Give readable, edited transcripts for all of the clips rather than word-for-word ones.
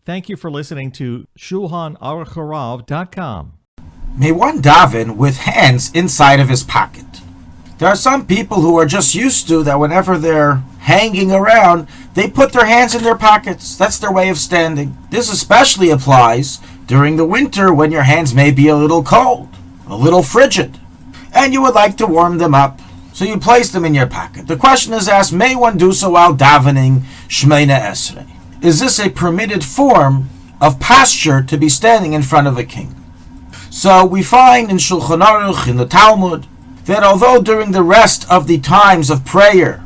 Thank you for listening to Shulchanaruchharav.com. May one daven with hands inside of his pocket. There are some people who are just used to that whenever they're hanging around, they put their hands in their pockets. That's their way of standing. This especially applies during the winter when your hands may be a little cold, a little frigid, and you would like to warm them up. So you place them in your pocket. The question is asked, may one do so while davening Shemona Esrei? Is this a permitted form of posture to be standing in front of a king? So we find in Shulchan Aruch, in the Talmud, that although during the rest of the times of prayer,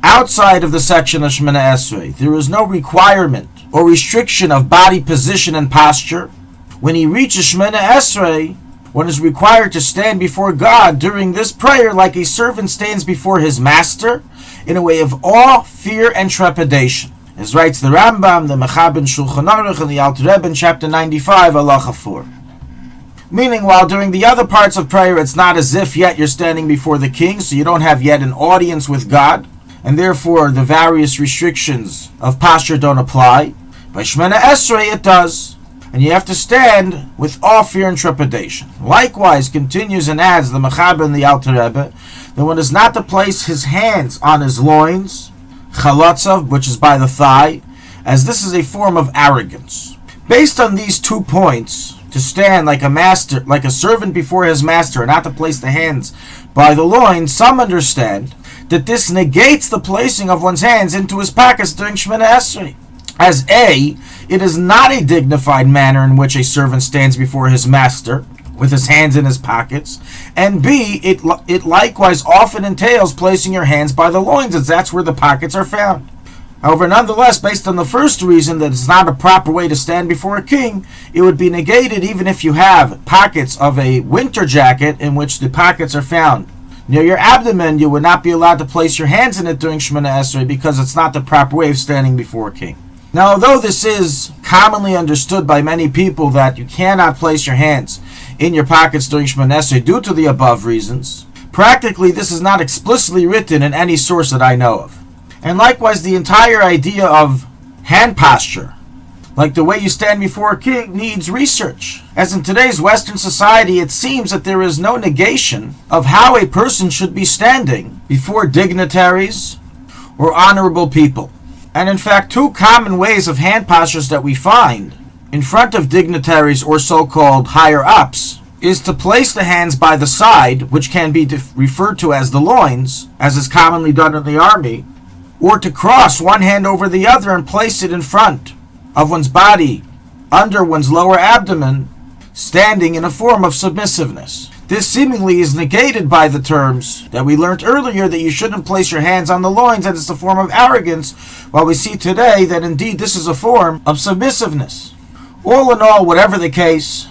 outside of the section of Shemona Esrei, there is no requirement or restriction of body position and posture, when he reaches Shemona Esrei, one is required to stand before God during this prayer like a servant stands before his master, in a way of awe, fear, and trepidation. As writes the Rambam, the Mechab in Shulchan Aruch, and the Alter Rebbe in chapter 95, Halacha 4. Meaning, while during the other parts of prayer, it's not as if yet you're standing before the king, so you don't have yet an audience with God, and therefore the various restrictions of posture don't apply. By Shemona Esrei it does, and you have to stand with awe, fear, and trepidation. Likewise, continues and adds the Mechaber and the Alter Rebbe, that one is not to place his hands on his loins, chalatzav, which is by the thigh, as this is a form of arrogance. Based on these 2 points, to stand like a master, like a servant before his master, and not to place the hands by the loins, some understand that this negates the placing of one's hands into his pockets during Shemona Esrei. As A, it is not a dignified manner in which a servant stands before his master with his hands in his pockets, and B, it likewise often entails placing your hands by the loins, as that's where the pockets are found. However, nonetheless, based on the first reason that it's not a proper way to stand before a king, it would be negated even if you have pockets of a winter jacket in which the pockets are found near your abdomen. You would not be allowed to place your hands in it during Shemona Esrei because it's not the proper way of standing before a king. Now, although this is commonly understood by many people that you cannot place your hands in your pockets during Shemona Esrei due to the above reasons, practically this is not explicitly written in any source that I know of. And likewise, the entire idea of hand posture, like the way you stand before a king, needs research. As in today's Western society, it seems that there is no negation of how a person should be standing before dignitaries or honorable people. And in fact, 2 common ways of hand postures that we find in front of dignitaries or so-called higher-ups is to place the hands by the side, which can be referred to as the loins, as is commonly done in the army, or to cross one hand over the other and place it in front of one's body, under one's lower abdomen, standing in a form of submissiveness. This seemingly is negated by the terms that we learned earlier that you shouldn't place your hands on the loins, that it's a form of arrogance, while we see today that indeed this is a form of submissiveness. All in all, whatever the case,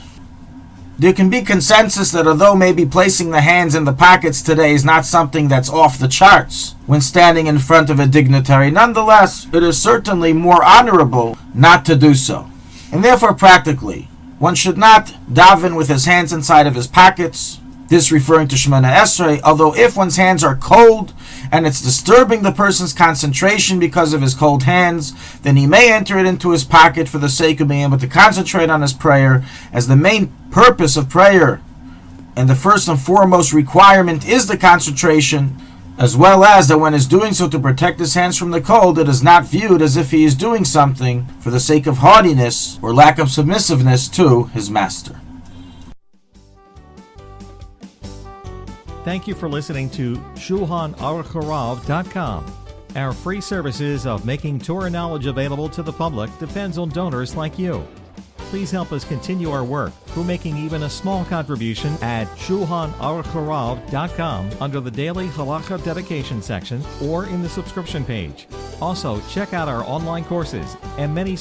there can be consensus that although maybe placing the hands in the pockets today is not something that's off the charts when standing in front of a dignitary, nonetheless, it is certainly more honorable not to do so. And therefore, practically, one should not daven with his hands inside of his pockets, this referring to Shemona Esrei, although if one's hands are cold and it's disturbing the person's concentration because of his cold hands, then he may enter it into his pocket for the sake of being able to concentrate on his prayer, as the main purpose of prayer and the first and foremost requirement is the concentration, as well as that when he's doing so to protect his hands from the cold, it is not viewed as if he is doing something for the sake of haughtiness or lack of submissiveness to his master. Thank you for listening to Shulchanaruchharav.com. Our free services of making Torah knowledge available to the public depends on donors like you. Please help us continue our work through making even a small contribution at Shulchanaruchharav.com under the Daily Halacha Dedication section or in the subscription page. Also, check out our online courses and many